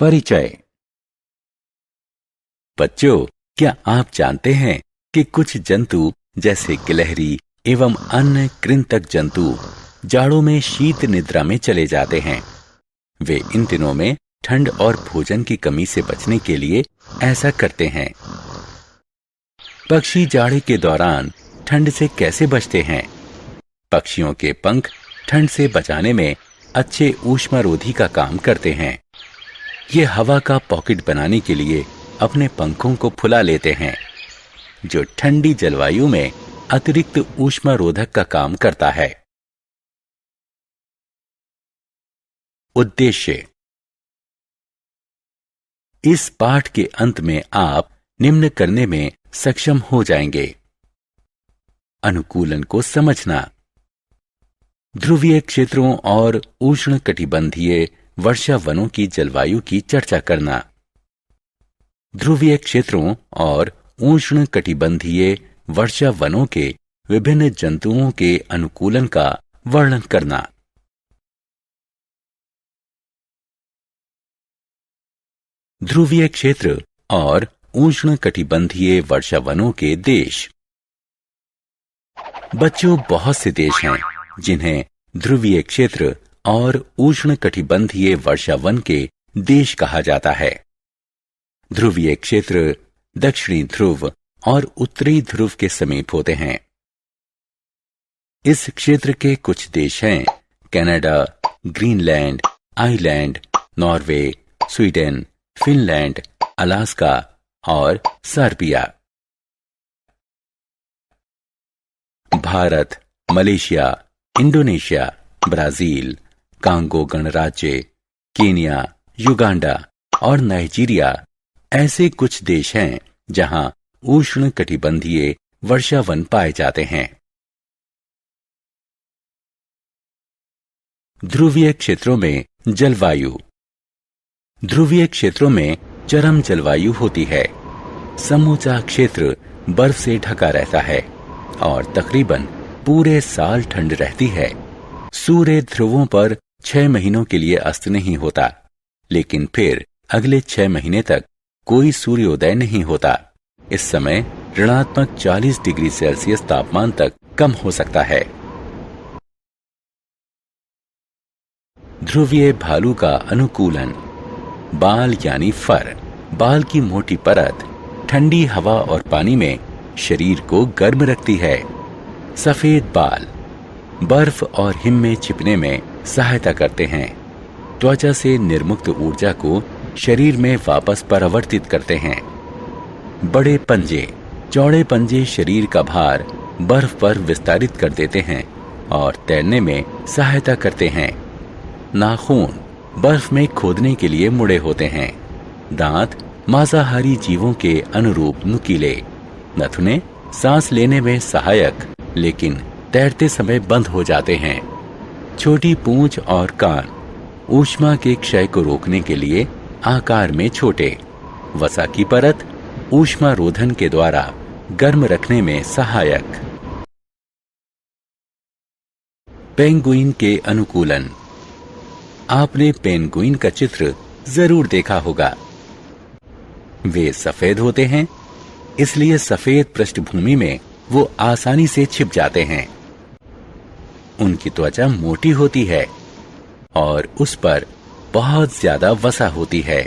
परिचय। बच्चों, क्या आप जानते हैं कि कुछ जंतु जैसे गिलहरी एवं अन्य कृंतक जंतु जाड़ों में शीत निद्रा में चले जाते हैं। वे इन दिनों में ठंड और भोजन की कमी से बचने के लिए ऐसा करते हैं। पक्षी जाड़े के दौरान ठंड से कैसे बचते हैं? पक्षियों के पंख ठंड से बचाने में अच्छे ऊष्मारोधी का काम करते हैं। ये हवा का पॉकेट बनाने के लिए अपने पंखों को फुला लेते हैं, जो ठंडी जलवायु में अतिरिक्त ऊष्मारोधक का काम करता है। उद्देश्य। इस पाठ के अंत में आप निम्न करने में सक्षम हो जाएंगे। अनुकूलन को समझना, ध्रुवीय क्षेत्रों और उष्णकटिबंधीय वर्षा वनों की जलवायु की चर्चा करना, ध्रुवीय क्षेत्रों और उष्णकटिबंधीय वर्षा वनों के विभिन्न जंतुओं के अनुकूलन का वर्णन करना। ध्रुवीय क्षेत्र और उष्णकटिबंधीय वर्षा वनों के देश। बच्चों, बहुत से देश हैं जिन्हें ध्रुवीय क्षेत्र और उष्णकटिबंधीय वर्षा वन के देश कहा जाता है। ध्रुवीय क्षेत्र दक्षिणी ध्रुव और उत्तरी ध्रुव के समीप होते हैं। इस क्षेत्र के कुछ देश हैं Canada, Greenland, Iceland, Norway, Sweden, Finland, Alaska और Serbia. Bharat, Malaysia, Indonesia, Brazil, Congo गणराज्य, केन्या, युगांडा और नाइजीरिया ऐसे कुछ देश हैं जहां उष्णकटिबंधीय वर्षा वन पाए जाते हैं। ध्रुवीय क्षेत्रों में जलवायु। ध्रुवीय क्षेत्रों में चरम जलवायु होती है। समूचा क्षेत्र बर्फ से ढका रहता है और तकरीबन पूरे साल ठंड रहती है। सूर्य ध्रुवों पर 6 महीनों के लिए अस्त नहीं होता, लेकिन फिर अगले 6 महीने तक कोई सूर्योदय नहीं होता। इस समय ऋणात्मक 40 डिग्री सेल्सियस तापमान तक कम हो सकता है। ध्रुवीय भालू का अनुकूलन। बाल यानी फर, बाल की मोटी परत ठंडी हवा और पानी में शरीर को गर्म रखती है। सफेद बाल बर्फ और हिम में छिपने में सहायता करते हैं। त्वचा से निर्मुक्त ऊर्जा को शरीर में वापस परावर्तित करते हैं। बड़े पंजे, चौड़े पंजे शरीर का भार बर्फ पर विस्तारित कर देते हैं और तैरने में सहायता करते हैं। नाखून बर्फ में खोदने के लिए मुड़े होते हैं। दांत मांसाहारी जीवों के अनुरूप नुकीले। नथुने सांस लेने में सहायक, लेकिन तैरते समय बंद हो जाते हैं। छोटी पूंछ और कान ऊष्मा के क्षय को रोकने के लिए आकार में छोटे। वसा की परत ऊष्मा रोधन के द्वारा गर्म रखने में सहायक। पेंगुइन के अनुकूलन। आपने पेंगुइन का चित्र जरूर देखा होगा। वे सफेद होते हैं, इसलिए सफेद पृष्ठभूमि में वो आसानी से छिप जाते हैं। उनकी त्वचा मोटी होती है और उस पर बहुत ज्यादा वसा होती है,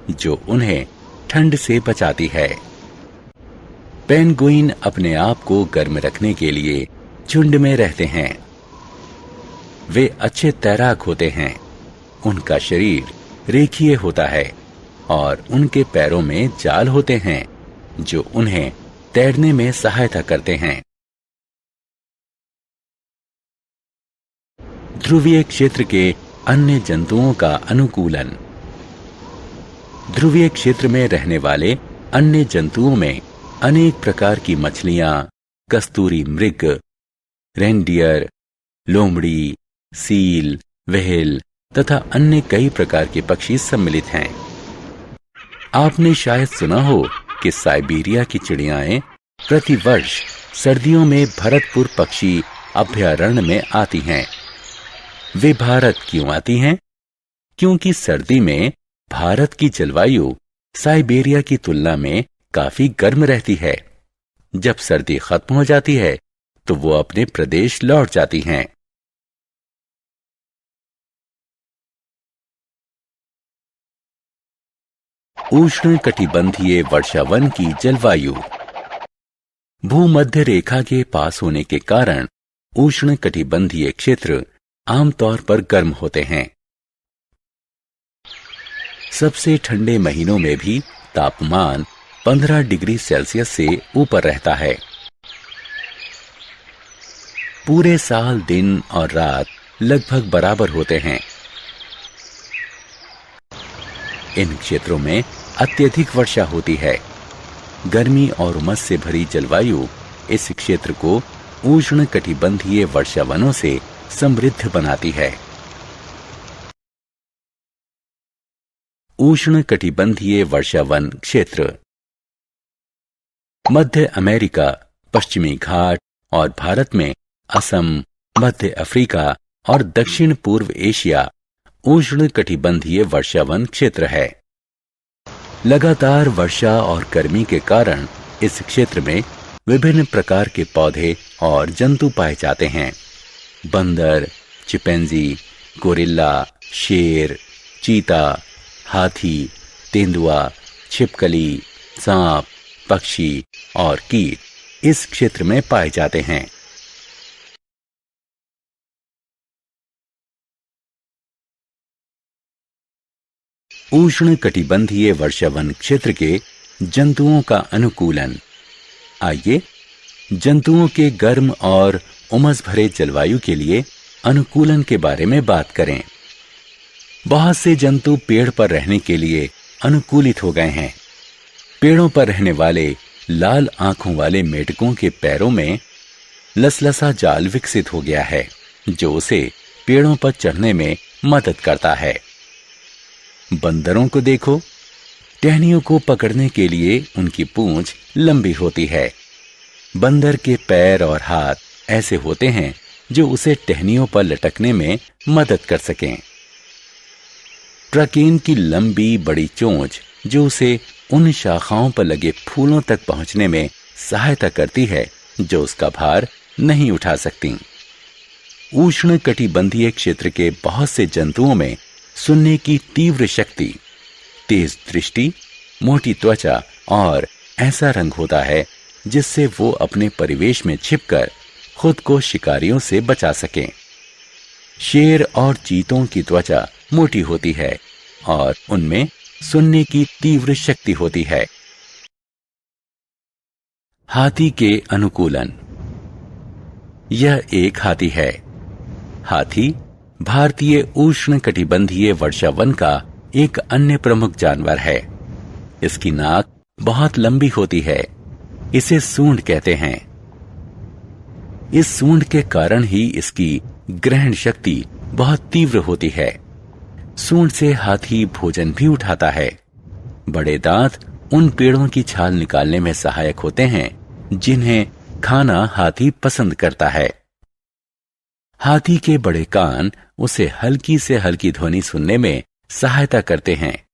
जो उन्हें ठंड से बचाती है। पेंगुइन अपने आप को गर्म रखने के लिए झुंड में रहते हैं। वे अच्छे तैराक होते हैं। उनका शरीर रेखीय होता है और उनके पैरों में जाल होते हैं, जो उन्हें तैरने में सहायता करते हैं। ध्रुवीय क्षेत्र के अन्य जंतुओं का अनुकूलन। ध्रुवीय क्षेत्र में रहने वाले अन्य जंतुओं में अनेक प्रकार की मछलियां, कस्तूरी मृग, रेनडियर, लोमड़ी, सील, व्हेल तथा अन्य कई प्रकार के पक्षी सम्मिलित हैं। आपने शायद सुना हो कि साइबेरिया की चिड़ियाएं प्रतिवर्ष सर्दियों में भरतपुर पक्षी अभयारण्य में आती हैं। वे भारत क्यों आती हैं? क्योंकि सर्दी में भारत की जलवायु साइबेरिया की तुलना में काफी गर्म रहती है। जब सर्दी खत्म हो जाती है तो वो अपने प्रदेश लौट जाती हैं। उष्णकटिबंधीय वर्षावन की जलवायु। भूमध्य रेखा के पास होने के कारण उष्णकटिबंधीय क्षेत्र आमतौर पर गर्म होते हैं। सबसे ठंडे महीनों में भी तापमान 15 डिग्री सेल्सियस से ऊपर रहता है। पूरे साल दिन और रात लगभग बराबर होते हैं। इन क्षेत्रों में अत्यधिक वर्षा होती है। गर्मी और उमस से भरी जलवायु इस क्षेत्र को उष्णकटिबंधीय वर्षावनों से समृद्ध बनाती है। उष्णकटिबंधीय वर्षावन क्षेत्र मध्य अमेरिका, पश्चिमी घाट और भारत में असम, मध्य अफ्रीका और दक्षिण पूर्व एशिया उष्णकटिबंधीय वर्षावन क्षेत्र है। लगातार वर्षा और गर्मी के कारण इस क्षेत्र में विभिन्न प्रकार के पौधे और जंतु पाए जाते हैं। बंदर, चिंपैंजी, गोरिल्ला, शेर, चीता, हाथी, तेंदुआ, छिपकली, सांप, पक्षी और कीट इस क्षेत्र में पाए जाते हैं। उष्णकटिबंधीय वर्षावन क्षेत्र के जंतुओं का अनुकूलन। आइए जंतुओं के गर्म और उमस भरे जलवायु के लिए अनुकूलन के बारे में बात करें। बहुत से जंतु पेड़ पर रहने के लिए अनुकूलित हो गए हैं। पेड़ों पर रहने वाले लाल आंखों वाले मेढकों के पैरों में लसलसा जाल विकसित हो गया है, जो उसे पेड़ों पर चढ़ने में मदद करता है। बंदरों को देखो, टहनियों को पकड़ने के लिए उनकी पूंछ लंबी होती है। बंदर के पैर और हाथ ऐसे होते हैं जो उसे टहनियों पर लटकने में मदद कर सकें। ट्रकीन की लंबी बड़ी चोंच जो उसे उन शाखाओं पर लगे फूलों तक पहुंचने में सहायता करती है जो उसका भार नहीं उठा सकती। उष्णकटिबंधीय क्षेत्र के बहुत से जंतुओं में सुनने की तीव्र शक्ति, तेज दृष्टि, मोटी त्वचा और ऐसा रंग होता है जिससे वो अपने परिवेश में छिपकर खुद को शिकारियों से बचा सकें। शेर और चीतों की त्वचा मोटी होती है और उनमें सुनने की तीव्र शक्ति होती है। हाथी के अनुकूलन। यह एक हाथी है। हाथी भारतीय उष्णकटिबंधीय वर्षावन का एक अन्य प्रमुख जानवर है। इसकी नाक बहुत लंबी होती है। इसे सूंड कहते हैं। इस सूंड के कारण ही इसकी ग्रहण शक्ति बहुत तीव्र होती है। सूंड से हाथी भोजन भी उठाता है। बड़े दांत उन पेड़ों की छाल निकालने में सहायक होते हैं जिन्हें खाना हाथी पसंद करता है। हाथी के बड़े कान उसे हल्की से हल्की ध्वनि सुनने में सहायता करते हैं।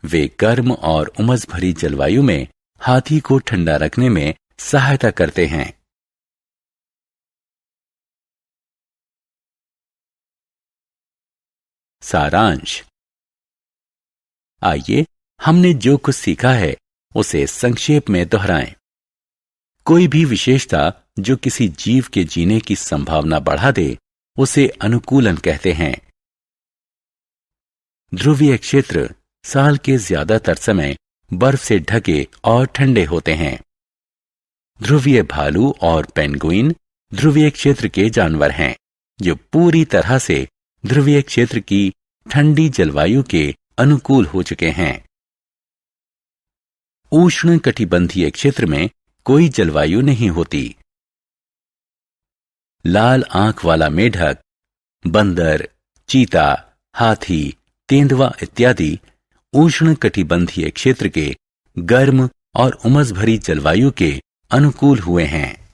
वे गर्म और उमस भरी जलवायु में हाथी को ठंडा रखने में सहायता करते हैं। सारांश। आइए हमने जो कुछ सीखा है उसे संक्षेप में दोहराएं। कोई भी विशेषता जो किसी जीव के जीने की संभावना बढ़ा दे उसे अनुकूलन कहते हैं। ध्रुवीय क्षेत्र साल के ज्यादातर समय बर्फ से ढके और ठंडे होते हैं। ध्रुवीय भालू और पेंगुइन ध्रुवीय क्षेत्र के जानवर हैं जो पूरी तरह से ध्रुवीय क्षेत्र की ठंडी जलवायु के अनुकूल हो चुके हैं। उष्णकटिबंधीय क्षेत्र में कोई जलवायु नहीं होती। लाल आंख वाला मेढक, बंदर, चीता, हाथी, तेंदुआ इत्यादि उष्णकटिबंधीय क्षेत्र के गर्म और उमस भरी जलवायु के अनुकूल हुए हैं।